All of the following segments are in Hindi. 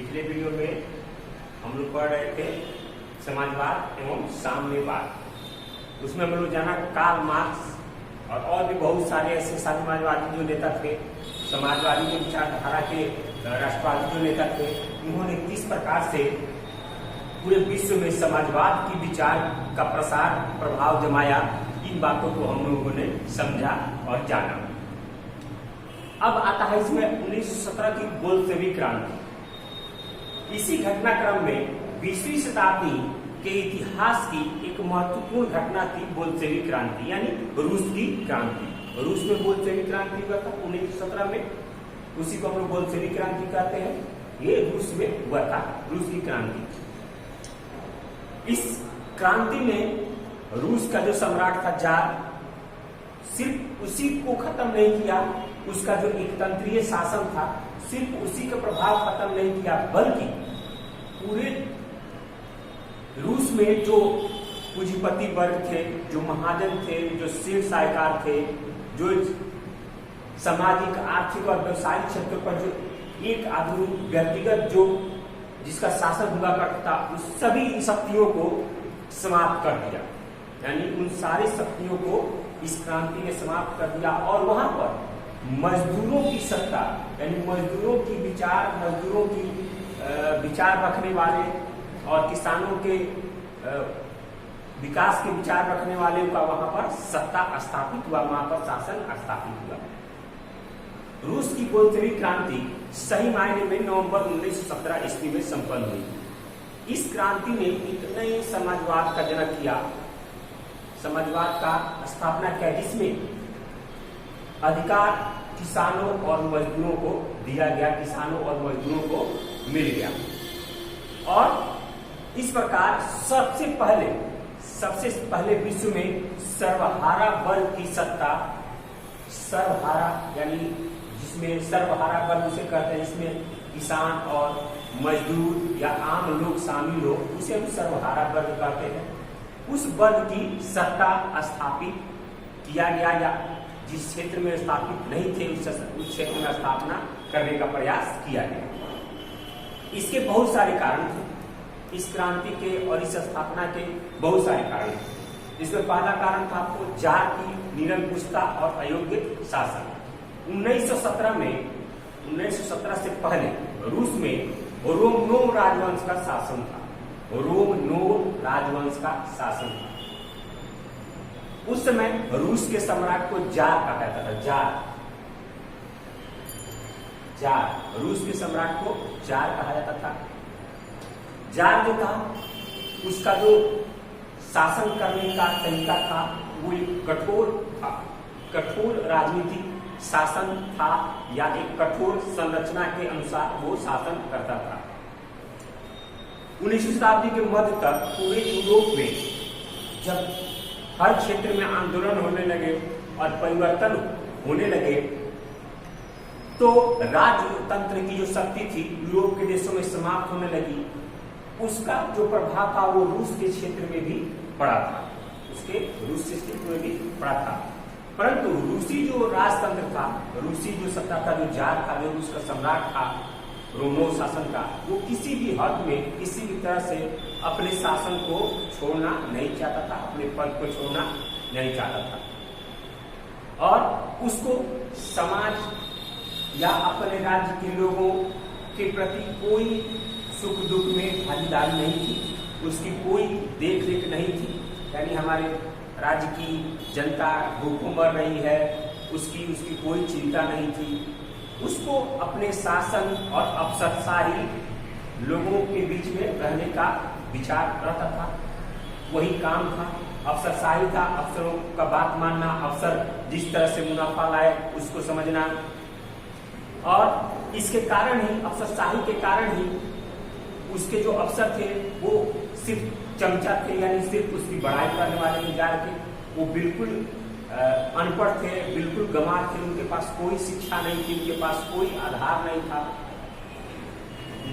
पिछले वीडियो में हम लोग पढ़ रहे थे समाजवाद एवं साम्यवाद। उसमें हम लोग जाना कार्ल मार्क्स और भी बहुत सारे ऐसे समाजवादी जो नेता थे, समाजवादी जो विचारधारा के राष्ट्रवादी जो नेता थे, उन्होंने किस प्रकार से पूरे विश्व में समाजवाद की विचार का प्रसार प्रभाव जमाया। इन बातों को हम लोगों ने समझा और जाना। अब आता है इसमें 1917 की बोल्शेविक क्रांति। इसी घटनाक्रम में 20वीं शताब्दी के इतिहास की एक महत्वपूर्ण घटना थी बोल्शेविक क्रांति, यानी रूस की क्रांति। रूस में बोल्शेविक क्रांति हुआ था 1917 में, उसी को हम लोग बोल्शेविक क्रांति कहते हैं। ये रूस में हुआ था, रूस की क्रांति। इस क्रांति में रूस का जो सम्राट था जार, सिर्फ उसी को खत्म नहीं किया, उसका जो एक तंत्रीय शासन था सिर्फ उसी का प्रभाव खत्म नहीं किया, बल्कि पूरे रूस में जो पूंजीपति वर्ग थे, जो महाजन थे, जो शेर शाहकार थे, जो सामाजिक आर्थिक और व्यवसायिक क्षेत्र पर जो एक आदमी व्यक्तिगत जो जिसका शासन हुआ करता था, उस सभी शक्तियों को समाप्त कर दिया। यानी उन सारी शक्तियों को इस क्रांति ने समाप्त कर दिया और वहां पर मजदूरों की सत्ता, यानी मजदूरों की विचार, मजदूरों की विचार रखने वाले और किसानों के विकास के विचार रखने वाले का वहां पर सत्ता स्थापित हुआ, वहां पर शासन स्थापित हुआ। रूस की बोल्शेविक क्रांति सही मायने में नवंबर 1917 ईस्वी में संपन्न हुई। इस क्रांति ने एक नए समाजवाद का जनक किया, समाजवाद का स्थापना किया, जिसमें अधिकार किसानों और मजदूरों को दिया गया, किसानों और मजदूरों को मिल गया। और इस प्रकार सबसे पहले विश्व में सर्वहारा वर्ग की सत्ता, सर्वहारा यानी जिसमें सर्वहारा वर्ग उसे कहते हैं, जिसमें किसान और मजदूर या आम लोग शामिल हो, उसे हम सर्वहारा वर्ग कहते हैं। उस वर्ग की सत्ता स्थापित किया गया, या जिस क्षेत्र में स्थापित नहीं थे उस क्षेत्र में स्थापना करने का प्रयास किया गया। इसके बहुत सारे कारण थे, इस क्रांति के और इस स्थापना के बहुत सारे कारण थे। इसमें पहला कारण था आपको जार की निरंकुशता और अयोग्य शासन। 1917 से पहले रूस में रोमनोव राजवंश का शासन था, रोमनोव राजवंश का शासन था। उस समय रूस के सम्राट को जार कहा जाता था, जार रूस के सम्राट को जार कहा जाता था। जार जो था, उसका जो शासन करने का तरीका था वो एक कठोर था, कठोर राजनीतिक शासन था, या एक कठोर संरचना के अनुसार वो शासन करता था। 19वीं शताब्दी के मध्य तक पूरे यूरोप में जब हर क्षेत्र में आंदोलन होने लगे और परिवर्तन होने लगे, तो राजतंत्र की जो शक्ति थी यूरोप के देशों में समाप्त होने लगी। उसका जो प्रभाव था वो रूस के क्षेत्र में भी पड़ा था, उसके रूस के क्षेत्र में भी पड़ा था। परंतु रूसी जो राजतंत्र था, रूसी जो सत्ता का जो जार था, जो रूस का सम्राट था, रोमनोव शासन का, वो किसी भी हद में किसी भी तरह से अपने शासन को छोड़ना नहीं चाहता था, अपने पद को छोड़ना नहीं चाहता था। और उसको समाज या अपने राज्य के लोगों के प्रति कोई सुख दुख में भागीदारी नहीं थी, उसकी कोई देख रेख नहीं थी। यानी हमारे राज्य की जनता भूखों मर रही है, उसकी कोई चिंता नहीं थी। उसको अपने शासन और अफसरशाही लोगों के बीच में रहने का विचार रहता था, वही काम था। अफसरशाही था, अफसरों का बात मानना, अफसर जिस तरह से मुनाफा लाए उसको समझना। और इसके कारण ही, अफसरशाही के कारण ही उसके जो अफसर थे वो सिर्फ चमचा थे, यानी सिर्फ उसकी बड़ाई करने वाले नहीं जा रहे थे। वो बिल्कुल अनपढ़ थे, बिल्कुल गंवार थे, उनके पास कोई शिक्षा नहीं थी, उनके पास कोई आधार नहीं था।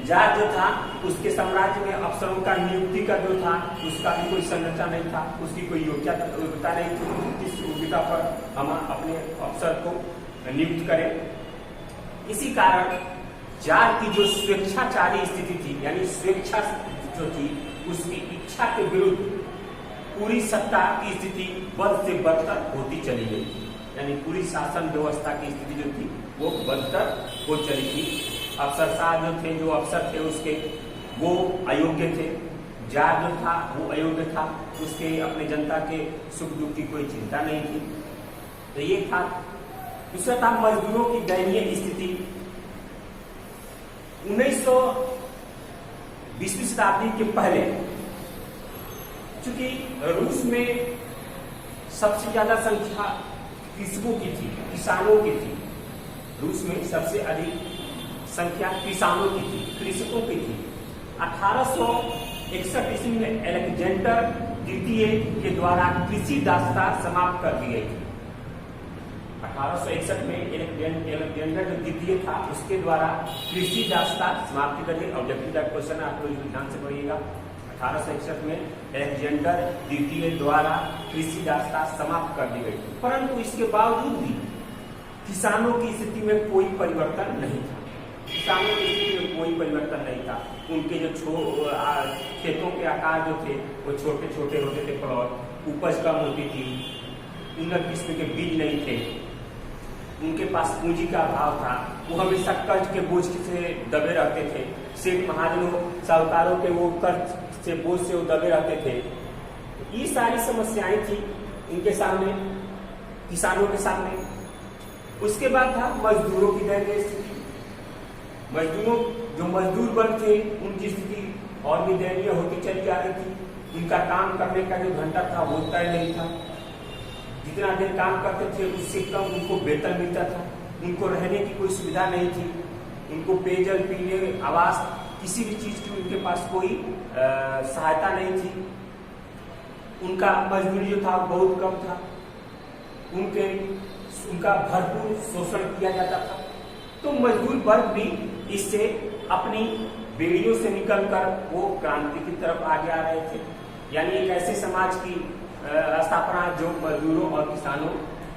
जार जो था, उसके साम्राज्य में अफसरों का नियुक्ति का जो था, उसका भी कोई संरचना नहीं था, उसकी कोई योग्यता नहीं थी किस योग्यता पर हम अपने अफसर को नियुक्त करें। इसी कारण जार की जो स्वेच्छाचारी स्थिति थी, यानी स्वेच्छा जो थी, उसकी इच्छा के विरुद्ध पूरी सत्ता की स्थिति बद से बदतर होती चली गई थी। यानी पूरी शासन व्यवस्था की स्थिति जो थी वो बदतर हो चली थी। अफसरशाह जो थे, जो अफसर थे उसके, वो अयोग्य थे। जार जो था वो अयोग्य था, उसके अपने जनता के सुख दुख की कोई चिंता नहीं थी। तो ये था। दूसरा था मजदूरों की दयनीय स्थिति। 1920वीं शताब्दी के पहले चूंकि रूस में सबसे ज्यादा संख्या कृषकों की थी, किसानों की थी। रूस में सबसे अधिक संख्या किसानों की थी, कृषकों की थी। 1861 ईस्वी में अलेक्जेंडर द्वितीय के द्वारा कृषि दासता समाप्त कर दी गई थी। 1861 में अलेक्जेंडर जो द्वितीय था उसके द्वारा कृषि दासता समाप्त कर दी। ऑब्जेक्टिव टाइप क्वेश्चन आप लोग ध्यान से पढ़िएगा। 1861 में अलेक्जेंडर द्वितीय द्वारा कृषि दासता समाप्त कर दी गई थी, परंतु इसके बावजूद भी किसानों की स्थिति में कोई परिवर्तन नहीं था। किसानों की स्थिति में कोई परिवर्तन नहीं था। उनके जो खेतों के आकार जो थे वो छोटे छोटे होते थे, प्लॉट, उपज कम होती थी, उन्नत किस्म के बीज नहीं थे, उनके पास पूंजी का अभाव था, वो हमेशा कर्ज के बोझ से दबे रहते थे। सेठ महाजनों, साहूकारों के वो कर्ज से बोझ से वो दबे रहते थे। ये सारी समस्याएं थी इनके सामने, किसानों के सामने। उसके बाद था मजदूरों की दयनीय स्थिति। मजदूरों, जो मजदूर वर्ग थे, उनकी स्थिति और भी दयनीय होती चली जा रही थी। उनका काम करने का जो घंटा था वो तय नहीं था। जितना देर काम करते थे उससे कम उनको वेतन मिलता था। उनको रहने की कोई सुविधा नहीं थी। उनको पेयजल, पीने, आवास, किसी भी चीज की उनके पास कोई सहायता नहीं थी। उनका मजदूरी जो था बहुत कम था। उनका भरपूर शोषण किया जाता था। तो मजदूर वर्ग भी इससे अपनी बेड़ियों से निकलकर वो क्रांति की तरफ आगे आ रहे थे। यानी एक ऐसे समाज की स्थापना जो मजदूरों और किसानों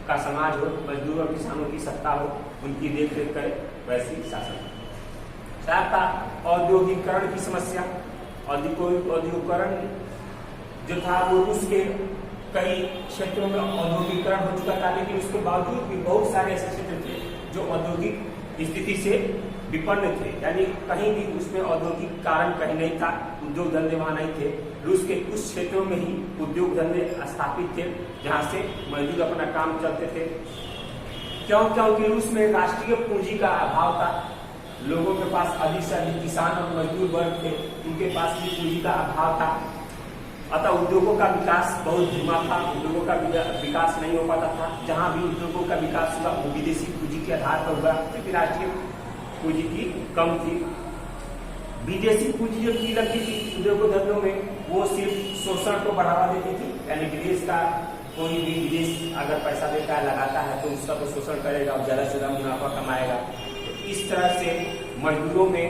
का समाज हो, मजदूरों और किसानों की सत्ता हो, उनकी देखरेख करे, वैसी शासन। चार था औद्योगिकरण की समस्या। औद्योगिकरण जो था वो रूस के कई क्षेत्रों में औद्योगिकरण हो चुका था, लेकिन उसके बावजूद भी बहुत सारे ऐसे क्षेत्र थे जो औद्योगिक स्थिति से विपन्न थे। यानी कहीं भी उसमें औद्योगिक कारण कहीं नहीं था, उद्योग धंधे वहां नहीं थे। रूस के कुछ क्षेत्रों में ही उद्योग धंधे स्थापित थे जहां से मजदूर अपना काम चलते थे। क्योंकि रूस में राष्ट्रीय पूंजी का अभाव था। लोगों के पास अधिक से अधिक किसान और मजदूर वर्ग थे, उनके पास भी पूंजी का अभाव था। अतः उद्योगों का विकास बहुत धीमा था। उद्योगों का विकास नहीं हो पाता था। जहां भी उद्योगों का विकास हुआ वो विदेशी पूंजी के आधार पर हुआ, क्योंकि राष्ट्रीय पूंजी की कम थी। विदेशी पूंजी जो की लगती थी उद्योगों धंधों में, वो सिर्फ शोषण को बढ़ावा देती थी। यानी विदेश का कोई भी विदेश अगर पैसा देता है, लगाता है, तो उसका तो शोषण करेगा और ज्यादा से ज्यादा मुनाफा कमाएगा। तो इस तरह से मजदूरों में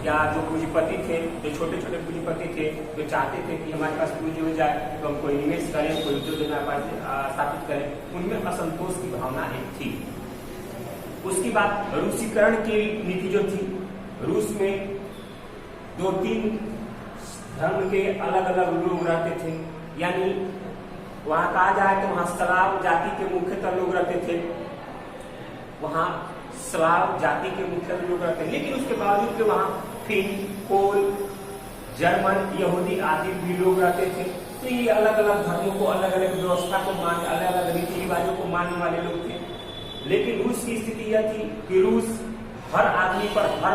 या जो पूंजीपति थे, जो छोटे छोटे पूंजीपति थे, जो चाहते थे कि हमारे पास पूंजी हो जाए तो हम कोई निवेश करें, कोई उद्योग स्थापित करें, उनमें असंतोष की भावना एक थी। उसकी बात रूसीकरण की नीति जो थी, रूस में 2-3 धर्म के अलग अलग लोग रहते थे। यानी वहां कहा जाए तो वहां स्लाव जाति के मुख्यतः लोग रहते थे। वहां स्लाव जाति के मुख्यतः लोग रहते हैं, लेकिन उसके बावजूद भी वहां फिन, पोल, जर्मन, यहूदी आदि भी लोग रहते थे। तो ये अलग अलग धर्मों को, अलग अलग व्यवस्था को मानने, अलग अलग रीति रिवाजों को मानने वाले लोग थे। लेकिन रूस की स्थिति यह थी कि रूस हर आदमी पर, हर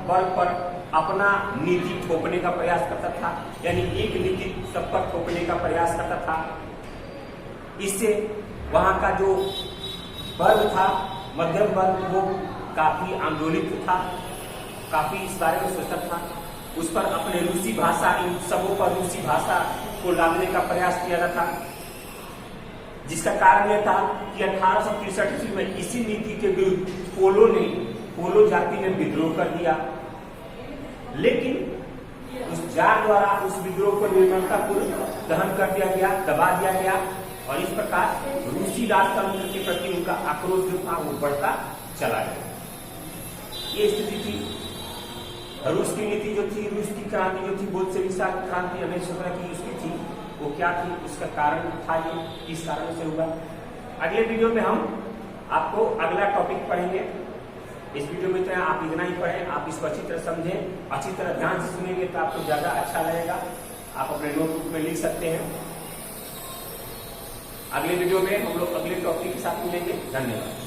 वर्ग पर अपना नीति थोपने का प्रयास करता था। यानी एक नीति सब पर थोपने का प्रयास करता था। इससे वहां का जो वर्ग था, मध्यम वर्ग, वो काफी आंदोलित था, काफी इस बारे में सोचता था। उस पर अपने रूसी भाषा, इन सबों पर रूसी भाषा को लादने का प्रयास किया जाता था, जिसका कारण यह था कि 1863 ईस्वी में इसी नीति के विरुद्ध पोलो जाति ने विद्रोह कर दिया। लेकिन उस जार द्वारा उस विद्रोह को निर्ममतापूर्वक दहन कर दिया गया, दबा दिया गया, और इस प्रकार रूसी राजतंत्र के प्रति उनका आक्रोश जो था वो बढ़ता चला गया। ये स्थिति थी। रूस की नीति जो थी, रूस की क्रांति जो थी, बोल्शेविक क्रांति हमें सोचना की उसकी थी, वो क्या थी, उसका कारण था, ये किस कारण से हुआ। अगले वीडियो में हम आपको अगला टॉपिक पढ़ेंगे। इस वीडियो में तो आप इतना ही पढ़ें, आप इसको अच्छी तरह समझें, अच्छी तरह ध्यान से सुनेंगे तो आपको ज्यादा अच्छा लगेगा। आप अपने नोटबुक में लिख सकते हैं। अगले वीडियो में हम लोग अगले टॉपिक के साथ मिलेंगे। धन्यवाद।